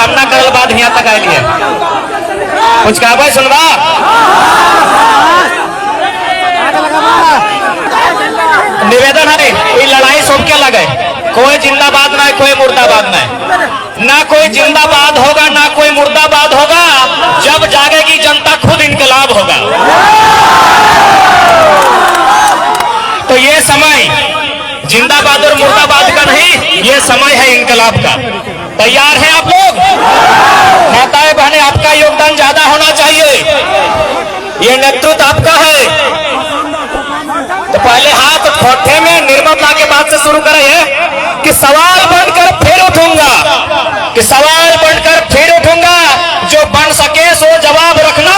सामना करल बाद यहाँ तक आए लिए कुछ कहबे सुनबा। निवेदन है ये लड़ाई सबके लगे, कोई जिंदाबाद ना कोई मुर्दाबाद ना कोई जिंदाबाद होगा ना कोई मुर्दाबाद होगा। जब जागेगी जनता खुद इनकलाब होगा। तो ये समय जिंदाबाद और मुर्दाबाद का नहीं, ये समय है इनकलाब का। तैयार हैं आप लोग? माताएं बहनें, आपका योगदान ज्यादा होना चाहिए, ये नेतृत्व आपका है। तो पहले हाथ ठोठे में निर्ममता के बाद से शुरू करें कि सवाल बनकर फिर उठूंगा, कि सवाल बनकर फिर उठूंगा। जो बन सके सो जवाब रखना,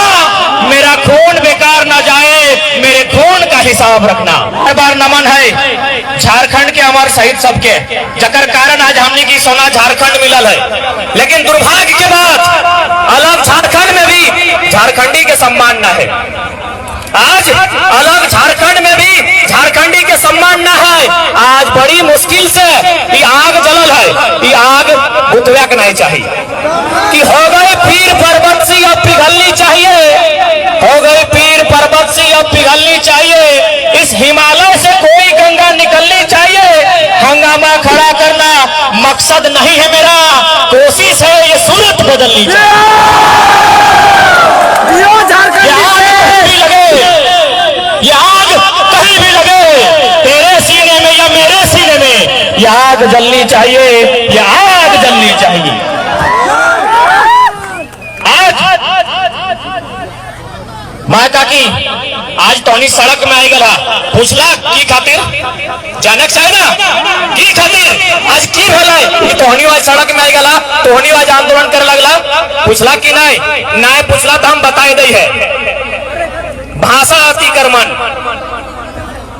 मेरा खून बेकार ना जाए, मेरे खून का हिसाब रखना। हर बार नमन है झारखंड के अमर शहीद सबके, जकर कारण आज हमने की सोना झारखंड मिलल है। लेकिन दुर्भाग्य के बाद अलग झारखंड में भी झारखंडी के सम्मान न है। आज अलग झारखंड में भी झारखंडी के सम्मान न है। आज बड़ी मुश्किल से ये आग जलल है, ये आग बुतवा के नहीं चाहिए कि हो गए पीर पर्वत सी अब पिघलनी चाहिए, हो गए पीर पर्वत सी अब पिघलनी चाहिए। इस हिमालय से कोई गंगा निकलनी चाहिए। हंगामा खड़ा करना मकसद नहीं है मेरा, कोशिश है ये सूरत बदलनी चाहिए। ये आग कहीं भी लगे, तेरे सीने में या मेरे सीने में, ये आग जलनी चाहिए, ये आग जलनी चाहिए। आज माँ काकी आज तोनी सड़क में आई गला, पूछला की खातिर जानक चाहे ना की खातिर आज की भला तोहनी आज सड़क में आई गला, तोहनी आज आंदोलन करे लगला। पूछला की नहीं पूछला तो हम बताए दई है। भाषा अतिक्रमण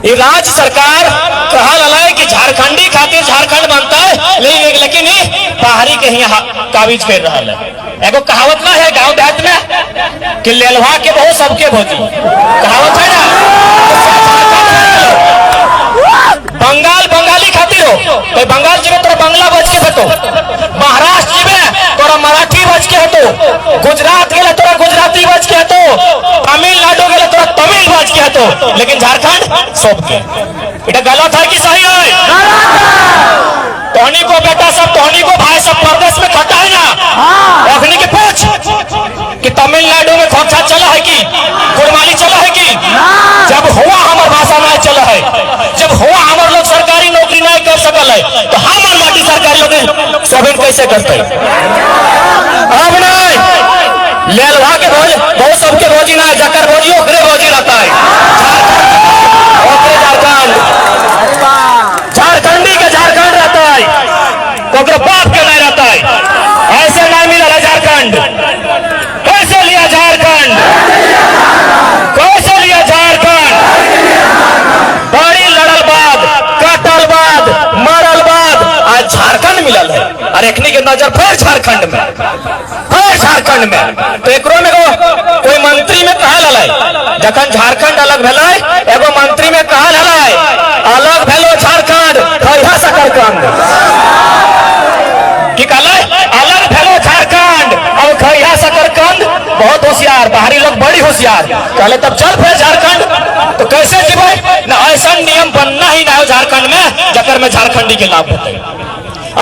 ये राज्य सरकार कहा लला कि झारखंडी खातिर झारखंड बनता है, लेकिन बाहरी कहीं काबिज कर रहा है। एगो कहावत ना है गांव देहात में कि लेलवा के बहुत सबके भोजी, कहावत है ना। बंगाल बंगाली खातिर हो तो बंगाल जीवे तोरा बंगला बच के हतो, महाराष्ट्र जीवे तोरा मराठी बच के हतो, गुजरात गेले तोरा गुजराती बच के हतो, तमिलनाडु गेले तोरा तमिल बच के हतो, लेकिन झारखंड सबके। इटा गलत है कि सही है? तोहनी को बेटा सब, तोहनी को भाई सब प्रदेश में खटा है ना, अखनी के पूछ कि तमिलनाडु में खोखा चला है कि कुरमाली चला है कि जब हुआ हमार भाषा नहीं चला है, जब हुआ हमार लोग सरकारी नौकरी नहीं कर सकल है, तो हमार माटी सरकारी लोग सब कैसे करते? अब नहीं लेलवा के भोज बहुत सबके भोजी ना, जकर भोजी ओकरे भोजी रहता है। झारखंडी के झारखंड रहता है, ओकरे बाप के नहीं रहता है। ऐसे नहीं मिला है झारखंड। कैसे लिया झारखंड? कैसे लिया झारखंड? बड़ी लड़ल बाद, कटल बाद, मरल बाद आज झारखंड मिलल है। और एकनी के नजर फिर झारखंड में, फिर झारखंड में। तो एकरो में कोई मंत्री में कहा ललाई, जखन झारखंड अलग भेलै एगो मंत्री में कहा ललाई अलग भेलो झारखंड खैहा सकरकंद, की कहलै अलग भेलो झारखंड अब खैहा सकरकंद। बहुत होशियार, बाहरी लोग बड़ी होशियार, कहले तब चल फिर झारखंड। तो कैसे जीवे ना, ऐसा नियम बनना ही ना हो झारखंड में जकर में झारखंडी के लाभ होते।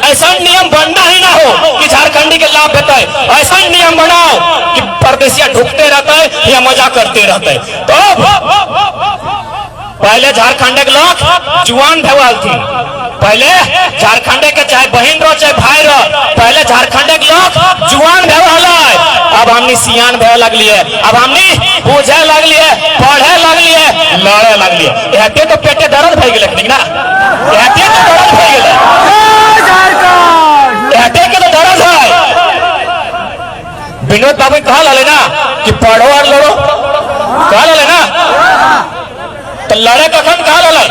ऐसा नियम बनना ही ना हो कि झारखंडी के लाभ होता है। ऐसा नियम बनाओ कि परदेशिया ढुकते रहता है या मजा करते रहते हैं। तो पहले झारखंड के लोग जुआन भेवाल थी, पहले झारखंड के चाहे बहन रो चाहे भाई रो, पहले झारखंड के लोग जुआन भेवाल है। अब हमने सियान भे लगलिए, अब हमने बुझे लगलिए, पढ़े लगलिए, लड़े लगलिए। एते तो पेटे दर्द भई गेल ना, एते तो दर्द भई गेल, एते के तो दर्द है। विनोद बाबू कहा लले ना कि पढ़ो और लड़ो, कहा लले ना, तो लड़े कखन कहा लले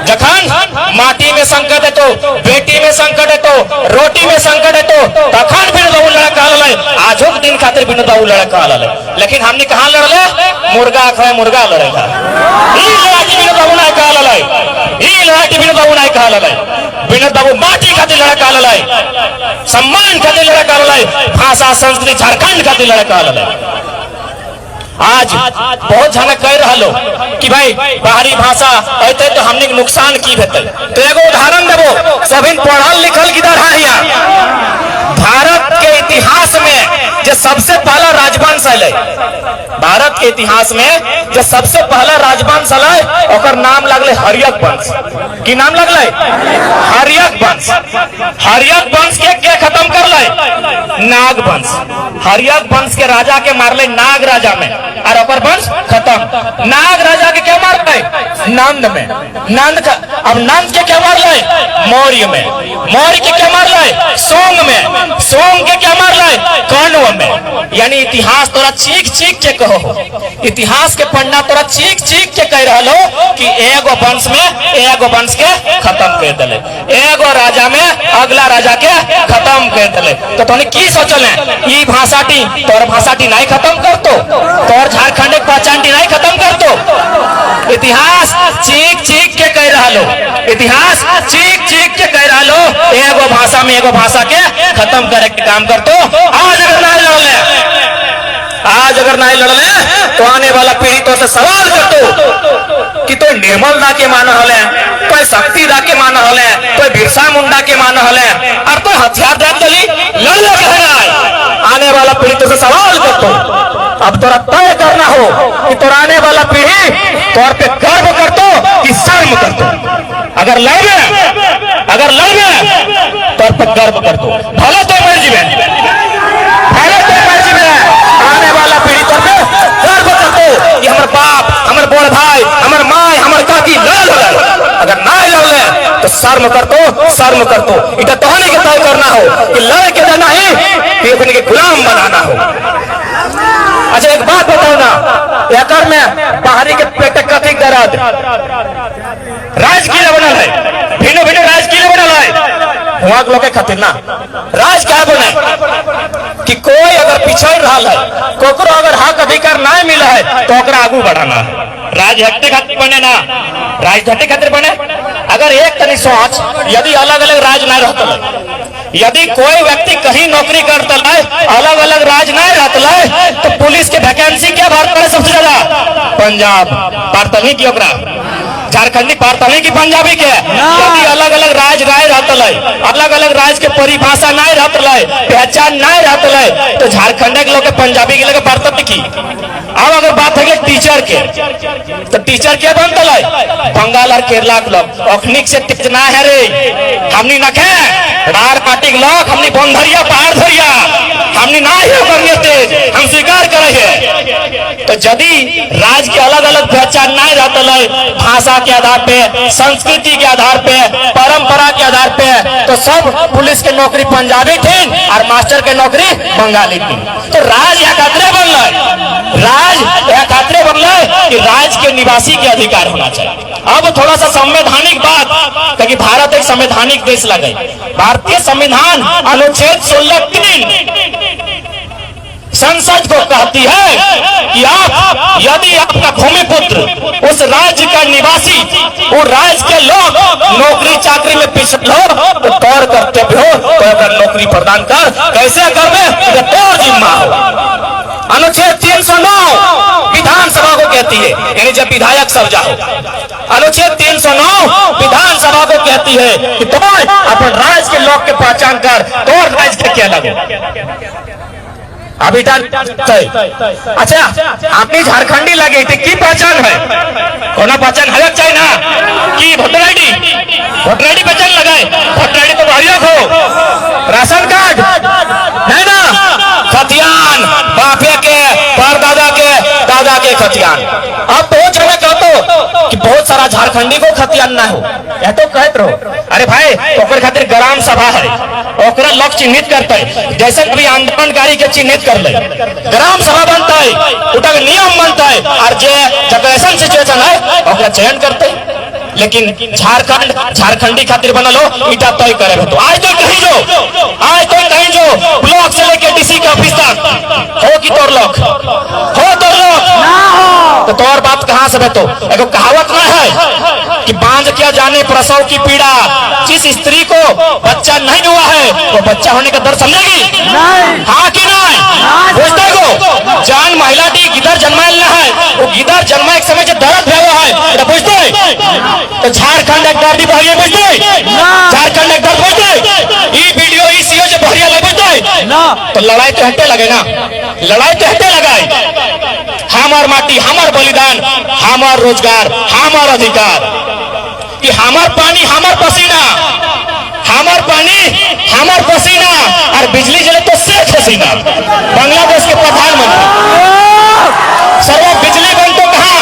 जखन माटी में संकट है तो, बेटी में संकट है तो, रोटी में संकट है तो तखन फिर लड़ा कहा लले। आजो दिन खातिर विनोद बाबू लड़का लड़े, लेकिन हमने कहाँ लड़ले? मुर्गा खाए मुर्गा लड़ेगा। लड़ाई विनोद बाबू नहीं कहा लड़ाई, लड़ाई विनोद बाबू नहीं कहा लड़ाई। विनोद बाबू माटी खातिर लड़का लड़ाई, सम्मान खातिर लड़का लड़ाई, भाषा संस्कृति झारखंड खातिर लड़का लड़ाई। आज बहुत जन कह रहा लो कि भाई बाहरी भाषा अते तो हमने नुकसान की भेते। तो एगो उदाहरण देवो, सभी पढ़ल लिखल किधर है यहाँ? भारत के इतिहास में जो सबसे पहला राजवंश है, भारत के इतिहास में जो सबसे पहला राजवंश है ओकर नाम लगले हर्यक वंश। की नाम लगले? हर्यक वंश। हर्यक वंश के खत्म कर ले? नाग वंश। हर्यक वंश के राजा के मारले नाग राजा में, और ओकर वंश खत्म। नाग राजा के क्या मारले? नंद में। नंद का अब नंद के क्या मारले? मौर्य में। मौर्य के क्या मारले? सोंग में। सोंग के क्या मारले? कण्व में। यानी इतिहास तोरा चीख चीख के कहो, इतिहास के पन्ना तोरा चीख चीख के कह रहा हो कि एगो वंश में एगो वंश के खत्म कर दिले, एगो राजा में अगला राजा के खत्म कर दिले। तो तोने की सोचल है? ई भाषाटी तोर भाषाटी नहीं खत्म करतो, तोर झारखंड के पहचान नहीं खत्म करतो। इतिहास चीख चीख के कह रहा लो, इतिहास चीख चीख के कह रहा लो एगो भाषा में एगो भाषा के खत्म करे के काम करतो। आज अगर नहीं लड़ले तो आने वाला पीढ़ी तो से सवाल करतो कि तो निर्मल दा के माना हले, कोई शक्ति दा के माना हले, कोई बिरसा मुंडा के माना हले, और तो हथियार दे दली लड़ले कहना। आने वाला पीढ़ी तो से सवाल करतो। अब तोरा तय करना हो कि तोरा आने वाला पीढ़ी तौर पे गर्व करतो कि शर्म करतो। अगर लड़े तौर पे गर्व करतो, भले तो मर्जी में, भले तो मर्जी में आने वाला पीढ़ी तौर पे गर्व करतो कि हमर बाप, हमर बड़ भाई, हमर माय, हमर काकी लड़। अगर ना लड़ले तो शर्म करतो। इधर तोहने के तय करना हो कि लड़ के देना ही कि अपने के गुलाम बनाना हो। अच्छा एक बात बताओ ना, एकर में बाहरी के पेट कथी दर्द राज किले बनल है, भिन्न भिन्न राज किले बनल है वहां लोग के खातिर ना। राज क्या बने कि कोई अगर पिछड़ रहा है, कोकरो अगर हक अधिकार ना मिला है तो ओकरा आगू बढ़ाना है। राज हटने खातिर बने ना, राज हटने खातिर बने। अगर एक तनी सोच, यदि अलग अलग राज ना रहता, यदि कोई व्यक्ति कहीं नौकरी करता है अलग अलग राज ना रहता है तो पुलिस के वैकेंसी क्या भारत में सबसे ज्यादा? पंजाब पारतनी की ओकरा, झारखंडी पारतनी की पंजाबी के। यदि अलग अलग राज राय रहता है, अलग अलग राज के परिभाषा ना रहता है, पहचान ना रहता है तो झारखंड के लोग पंजाबी के लोग पारतनी की। अब अगर बात है टीचर के, तो टीचर क्या बनता है? बंगाल और केरला के लोग अखनिक से तेज ना है रे, हमनी नखे रार पार्टी के लोग, हमनी बंधरिया पहाड़ धरिया, हमनी ना ही करने तेज, हम स्वीकार करे। तो यदि राज के अलग अलग पहचान ना रहता है, भाषा के आधार पे, संस्कृति के आधार पे, परंपरा के आधार पे, तो सब पुलिस के नौकरी पंजाबी थी और मास्टर के नौकरी बंगाली थी। तो राज एकत्रे बनल, राज एकत्रे बनल कि राज के निवासी के अधिकार होना चाहिए। अब थोड़ा सा संवैधानिक बात, क्योंकि भारत एक संवैधानिक देश लगे। भारतीय संविधान अनुच्छेद 16(3) संसद को कहती है कि आप यदि आपका भूमिपुत्र उस राज्य का निवासी, वो राज्य के लोग नौकरी चाकरी में पिछड़ हो तो तौर कर्तव्य हो तो अगर नौकरी प्रदान कर, कैसे करवे तो तौर जिम्मा हो। अनुच्छेद 309 विधानसभा को कहती है, यानी जब विधायक सब जाओ, अनुच्छेद 309 विधानसभा को कहती है कि तुम अपन राज्य के लोग के पहचान कर, तो राज्य के क्या लगो अभी अच्छा अपनी झारखंडी लगे थे की पहचान है, कोना पहचान है चाहिए ना कि वोटर आईडी पहचान लगाए। वोटर आईडी तो बाहर हो, राशन कार्ड है ना, खतियान बापे के परदादा के दादा के खतियान। अब बहुत जगह कहते कि बहुत सारा झारखंडी को खतियान ना हो, यह तो कहते रहो। अरे भाई ओकर खातिर ग्राम सभा है, ओकरा लोग चिन्हित करते है, जैसे कभी आंदोलनकारी के चिन्हित कर ले, ग्राम सभा बनता है, उनका नियम बनता है, और जब ऐसा सिचुएशन है ओकरा चयन करते है। लेकिन झारखंडी खातिर बनल हो इटा तय करे तो आज तो कहीं जो ब्लॉक से लेके डीसी के ऑफिस तक तोर लोग हो तोर लोग तो तोर बाप कहाँ से बेतो। एगो कहावत ना है कि बांझ क्या जाने प्रसव की पीड़ा, जिस स्त्री को बच्चा नहीं हुआ है वो बच्चा होने का दर्द समझेगी। हाँ कि नहीं बुझते को जान महिला टी गिदर जन्मायल ना है वो गिदर जन्मा एक समय से दर्द भेवा है तो बुझते तो झारखंड एक दर्दी बहरिया बुझते झारखंड एक दर्द बुझते ई वीडियो ई सीओ से बहरिया ले बुझते तो लड़ाई तो हटे लगे ना, लड़ाई तो हटे लगाए। हमार माटी हमार बलिदान हमार रोजगार हमार अधिकार, कि हमार पानी हमार पसीना, हमार पानी हमार पसीना और बिजली जले तो शेख हसीना बांग्लादेश के प्रधानमंत्री सर्व बिजली बन तो कहा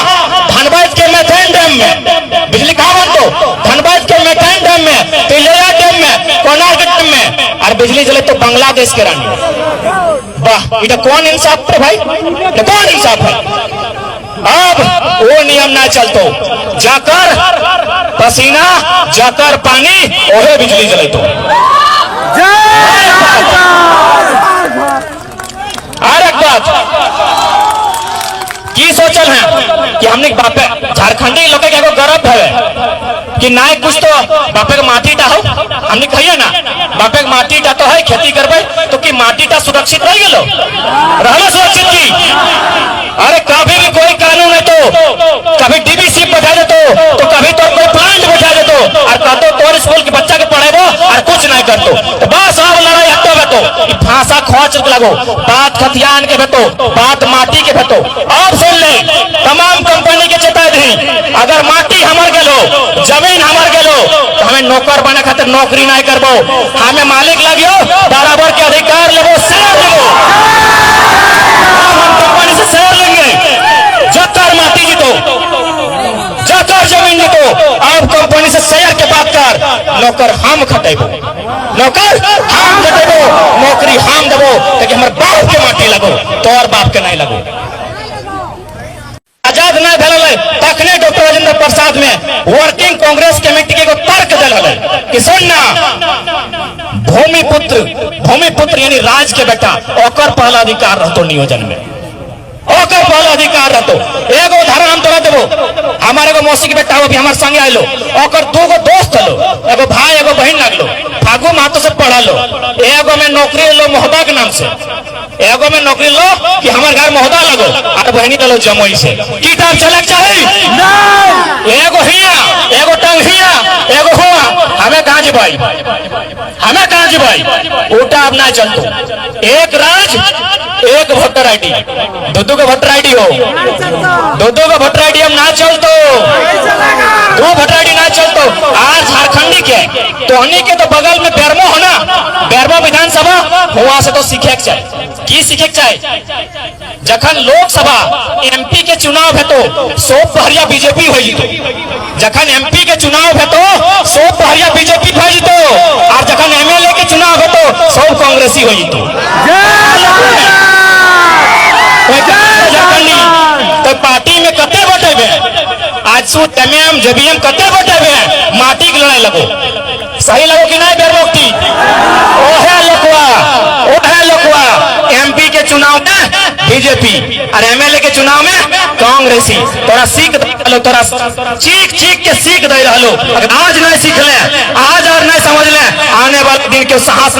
धनबाद के मेथेन डैम में बिजली कहा बन तो धनबाद के मेथेन डैम में, तिलेरा डैम में, कोनार डैम में और बिजली जले तो बांग्लादेश के रानी। वाह इधर कौन इंसाफ है भाई, ये कौन इंसाफ है। अब वो नियम ना चलतो जाकर पसीना जाकर पानी ओहे बिजली जले तो और एक बात की सोचल है कि हमने बापे झारखंडी लोग के गर्व है कि ना कुछ तो बापे के माटी टा हो हमने कहिए ना बापे के माटी टा तो है खेती करबे तो कि माटी टा सुरक्षित रह गेलो रहलो सुरक्षित की। अरे कभी भी कोई कानून है तो कभी डीबीसी बैठा दे तो कभी तो कोई प्लांट बैठा दे तो और कहते तोर स्कूल के बच्चा के पढ़ेबो और कुछ नहीं करतो तो बस अब लड़ाई हटो बेतो भाषा खोच लगो बात खतियान के बेतो बात माटी के बेतो। अब सुन ले तमाम कंपनी के चेता दी अगर माटी हमार गेलो जमीन हमार गेलो तो हमें नौकर बने खातिर नौकरी नहीं करबो, हमें मालिक लगियो बराबर के अधिकार लेबो शेयर लेबो। हम कंपनी से शेयर लेंगे जकर माटी जीतो जकर जमीन जीतो अब कंपनी से शेयर के बात कर नौकर हम खटेबो, नौकर हम खटेबो, नौकरी हम देबो ताकि हमारे बाप के माटी लगो तो और बाप के नहीं लगो। आजाद न भेल तखने डॉक्टर राजेंद्र प्रसाद में वर्किंग कांग्रेस कमेटी के तर्क दिल कि सुनना भूमिपुत्र यानी राज के बेटा ओकर पहला अधिकार रहतो नियोजन में, ओकर पहला अधिकार रहतो। एगो उदाहरण हम तोरा देबो हमारे एगो मौसी के बेटा अभी हमारे संगे आइलो ओकर दूगो दोस्त लो एगो भाई एगो बहन लगलो फागू महतो से पढ़लो एगो में नौकरी लो मोहदा के नाम से एगो में नौकरी लो कि हमारे घर मोहदा लगो और बहनी लो जमुई से की टाइम चले चाहिए एगो हिया एगो टंग हिया एगो हुआ हमें कहाँ जी भाई हमें कहाँ जी भाई उल्टा अब ना चलतो एक राज एक वोटर आईडी दो का वोटर आईडी हो दो का वोटर आईडी हम ना चलतो दो वोटर आईडी ना चलतो। आज झारखंडी के तो हनी के तो बगल में बेरमो हो ना बेरमो विधानसभा हुआ से तो सीखे चाहिए की सीखे चाहिए जखन लोकसभा एमपी के चुनाव है तो सोप पहरिया बीजेपी हो जीतो जखन एमपी के चुनाव है तो सोप पहरिया बीजेपी हो जीतो और जखन एमएलए के चुनाव है तो सब कांग्रेसी हो जीतो। तो पार्टी में कते बटेबे आज सु तमाम जबीएम कते बटेबे माटी के लड़ाई लगो सही लगो कि नहीं बेरमोक्ति ओहे लोकवा एमपी के चुनाव में बीजेपी और एमएलए के चुनाव में कांग्रेसी तोरा सीख तोरा चीख चीख के सीख दे रहा अगर आज नहीं सीख ले आज और नहीं समझ ले आने वाले दिन के साहस